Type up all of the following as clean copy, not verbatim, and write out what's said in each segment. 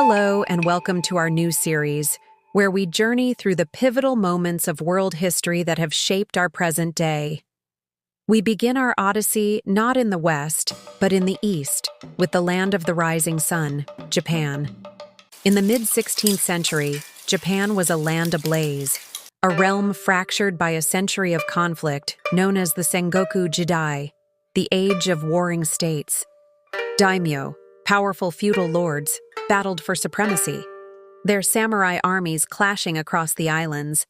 Hello, and welcome to our new series, where we journey through the pivotal moments of world history that have shaped our present day. We begin our odyssey not in the West, but in the East, with the land of the rising sun, Japan. In the mid-16th century, Japan was a land ablaze, a realm fractured by a century of conflict known as the Sengoku Jidai, the Age of Warring States. Daimyo, powerful feudal lords, battled for supremacy, their samurai armies clashing across the islands.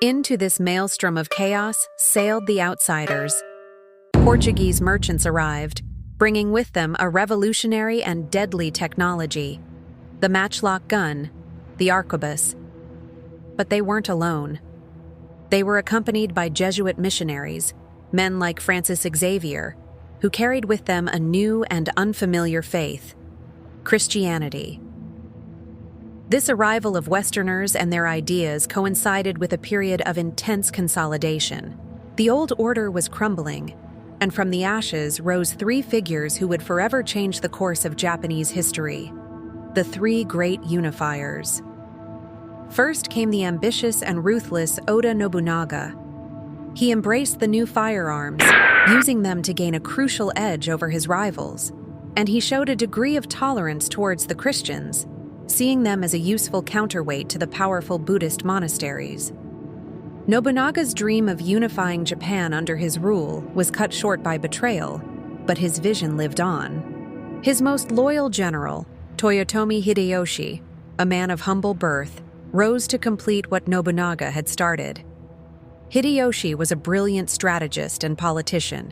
Into this maelstrom of chaos sailed the outsiders. Portuguese merchants arrived, bringing with them a revolutionary and deadly technology, the matchlock gun, the arquebus. But they weren't alone. They were accompanied by Jesuit missionaries, men like Francis Xavier, who carried with them a new and unfamiliar faith: Christianity. This arrival of Westerners and their ideas coincided with a period of intense consolidation. The old order was crumbling, and from the ashes rose three figures who would forever change the course of Japanese history: the three great unifiers. First came the ambitious and ruthless Oda Nobunaga. He embraced the new firearms, using them to gain a crucial edge over his rivals, and he showed a degree of tolerance towards the Christians, seeing them as a useful counterweight to the powerful Buddhist monasteries. Nobunaga's dream of unifying Japan under his rule was cut short by betrayal, but his vision lived on. His most loyal general, Toyotomi Hideyoshi, a man of humble birth, rose to complete what Nobunaga had started. Hideyoshi was a brilliant strategist and politician.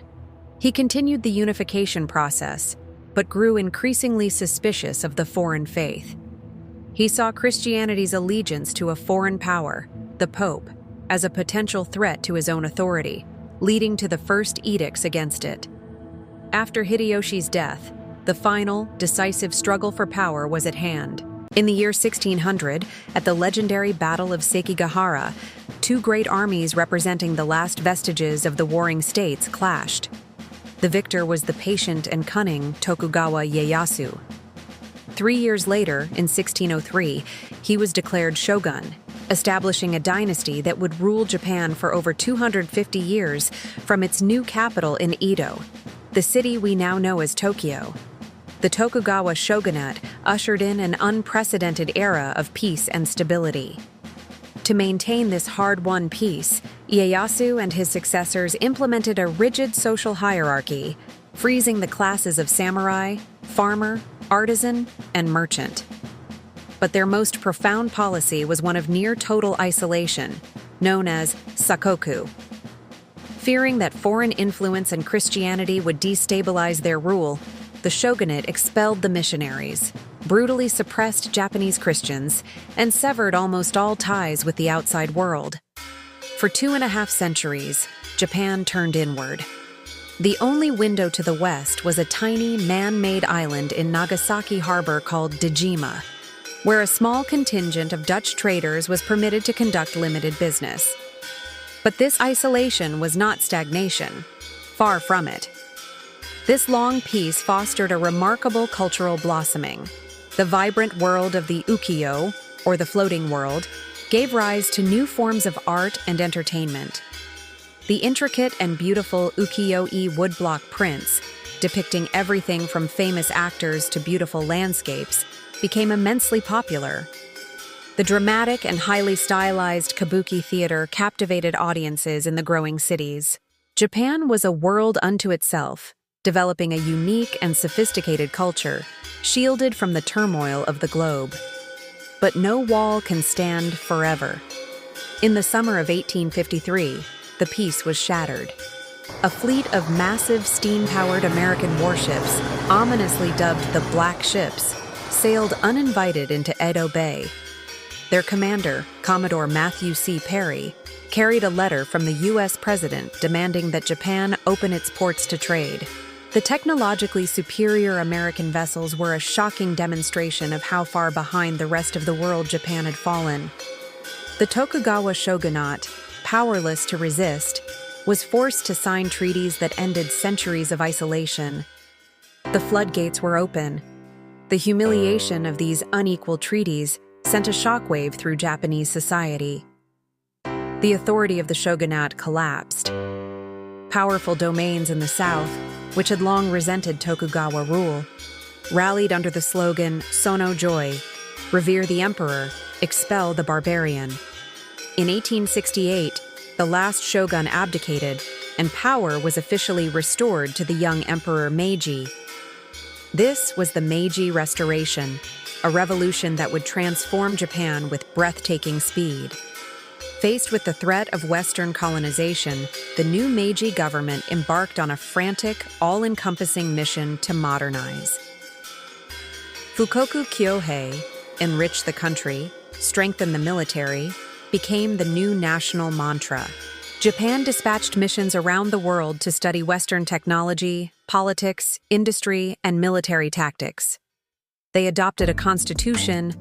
He continued the unification process, but grew increasingly suspicious of the foreign faith. He saw Christianity's allegiance to a foreign power, the Pope, as a potential threat to his own authority, leading to the first edicts against it. After Hideyoshi's death, the final, decisive struggle for power was at hand. In the year 1600, at the legendary Battle of Sekigahara, two great armies representing the last vestiges of the warring states clashed. The victor was the patient and cunning Tokugawa Ieyasu. 3 years later, in 1603, he was declared shogun, establishing a dynasty that would rule Japan for over 250 years from its new capital in Edo, the city we now know as Tokyo. The Tokugawa shogunate ushered in an unprecedented era of peace and stability. To maintain this hard-won peace, Ieyasu and his successors implemented a rigid social hierarchy, freezing the classes of samurai, farmer, artisan, and merchant. But their most profound policy was one of near-total isolation, known as sakoku. Fearing that foreign influence and Christianity would destabilize their rule, the shogunate expelled the missionaries, brutally suppressed Japanese Christians, and severed almost all ties with the outside world. For 2.5 centuries, Japan turned inward. The only window to the west was a tiny man-made island in Nagasaki harbor called Dejima, where a small contingent of Dutch traders was permitted to conduct limited business. But this isolation was not stagnation. Far from it. This long peace fostered a remarkable cultural blossoming. The vibrant world of the ukiyo, or the floating world, gave rise to new forms of art and entertainment. The intricate and beautiful ukiyo-e woodblock prints, depicting everything from famous actors to beautiful landscapes, became immensely popular. The dramatic and highly stylized kabuki theater captivated audiences in the growing cities. Japan was a world unto itself, developing a unique and sophisticated culture, shielded from the turmoil of the globe. But no wall can stand forever. In the summer of 1853, the peace was shattered. A fleet of massive steam-powered American warships, ominously dubbed the Black Ships, sailed uninvited into Edo Bay. Their commander, Commodore Matthew C. Perry, carried a letter from the U.S. president demanding that Japan open its ports to trade. The technologically superior American vessels were a shocking demonstration of how far behind the rest of the world Japan had fallen. The Tokugawa shogunate, powerless to resist, was forced to sign treaties that ended centuries of isolation. The floodgates were open. The The humiliation of these unequal treaties sent a shockwave through Japanese society. The authority of the shogunate collapsed. Powerful domains in the south, which had long resented Tokugawa rule, rallied under the slogan Sono Joy, revere the emperor, expel the barbarian. In 1868, the last shogun abdicated, and power was officially restored to the young Emperor Meiji. This was the Meiji Restoration, a revolution that would transform Japan with breathtaking speed. Faced with the threat of Western colonization, the new Meiji government embarked on a frantic, all-encompassing mission to modernize. Fukoku Kyohei, enrich the country, strengthen the military, became the new national mantra. Japan dispatched missions around the world to study Western technology, politics, industry, and military tactics. They adopted a constitution,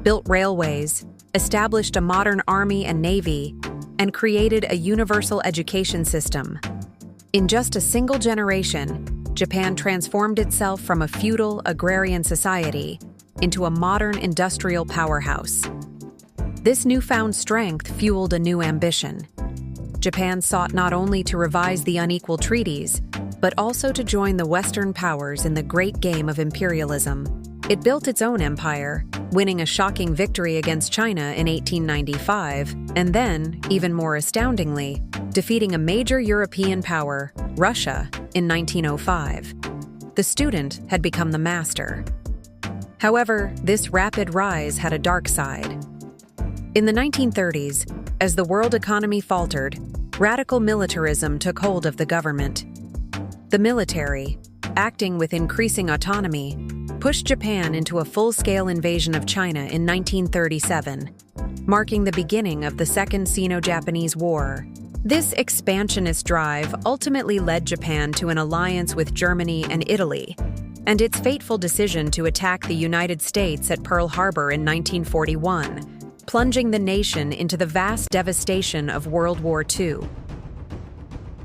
built railways, established a modern army and navy, and created a universal education system. In just a single generation, Japan transformed itself from a feudal, agrarian society into a modern industrial powerhouse. This newfound strength fueled a new ambition. Japan sought not only to revise the unequal treaties, but also to join the Western powers in the great game of imperialism. It built its own empire, winning a shocking victory against China in 1895, and then, even more astoundingly, defeating a major European power, Russia, in 1905. The student had become the master. However, this rapid rise had a dark side. In the 1930s, as the world economy faltered, radical militarism took hold of the government. The military, acting with increasing autonomy, pushed Japan into a full-scale invasion of China in 1937, marking the beginning of the Second Sino-Japanese War. This expansionist drive ultimately led Japan to an alliance with Germany and Italy, and its fateful decision to attack the United States at Pearl Harbor in 1941, plunging the nation into the vast devastation of World War II.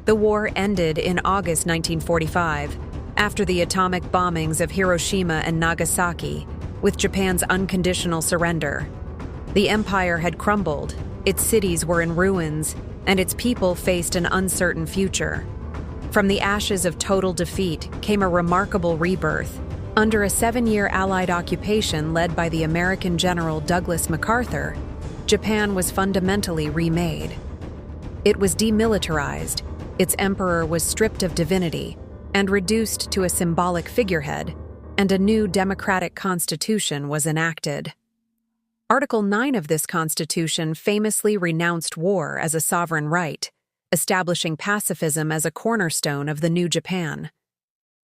The war ended in August 1945, after the atomic bombings of Hiroshima and Nagasaki, with Japan's unconditional surrender. The empire had crumbled, its cities were in ruins, and its people faced an uncertain future. From the ashes of total defeat came a remarkable rebirth. Under a 7-year Allied occupation led by the American General Douglas MacArthur, Japan was fundamentally remade. It was demilitarized, its emperor was stripped of divinity, and reduced to a symbolic figurehead, and a new democratic constitution was enacted. Article 9 of this constitution famously renounced war as a sovereign right, establishing pacifism as a cornerstone of the new Japan.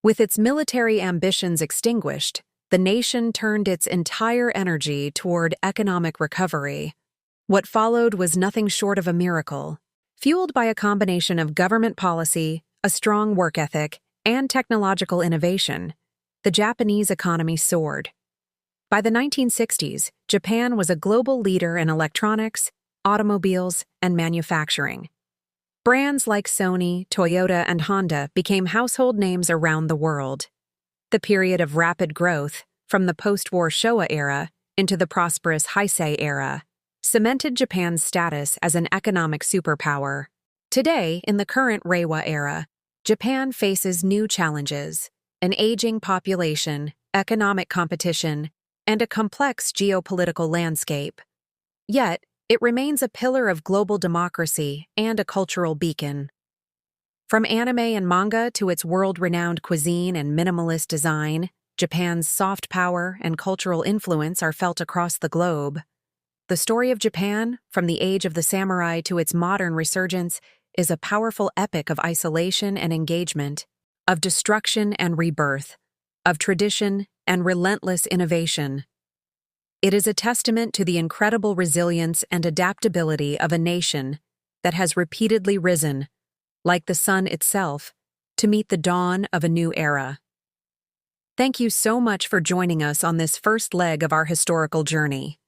With its military ambitions extinguished, the nation turned its entire energy toward economic recovery. What followed was nothing short of a miracle. Fueled by a combination of government policy, a strong work ethic, and technological innovation, the Japanese economy soared. By the 1960s, Japan was a global leader in electronics, automobiles, and manufacturing. Brands like Sony, Toyota, and Honda became household names around the world. The period of rapid growth, from the post-war Showa era into the prosperous Heisei era, cemented Japan's status as an economic superpower. Today, in the current Reiwa era, Japan faces new challenges: an aging population, economic competition, and a complex geopolitical landscape. Yet, it remains a pillar of global democracy and a cultural beacon. From anime and manga to its world-renowned cuisine and minimalist design, Japan's soft power and cultural influence are felt across the globe. The story of Japan, from the age of the samurai to its modern resurgence, is a powerful epic of isolation and engagement, of destruction and rebirth, of tradition and relentless innovation. It is a testament to the incredible resilience and adaptability of a nation that has repeatedly risen, like the sun itself, to meet the dawn of a new era. Thank you so much for joining us on this first leg of our historical journey.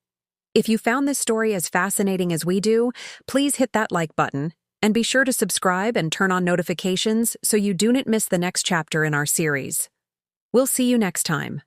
If you found this story as fascinating as we do, please hit that like button, and be sure to subscribe and turn on notifications so you don't miss the next chapter in our series. We'll see you next time.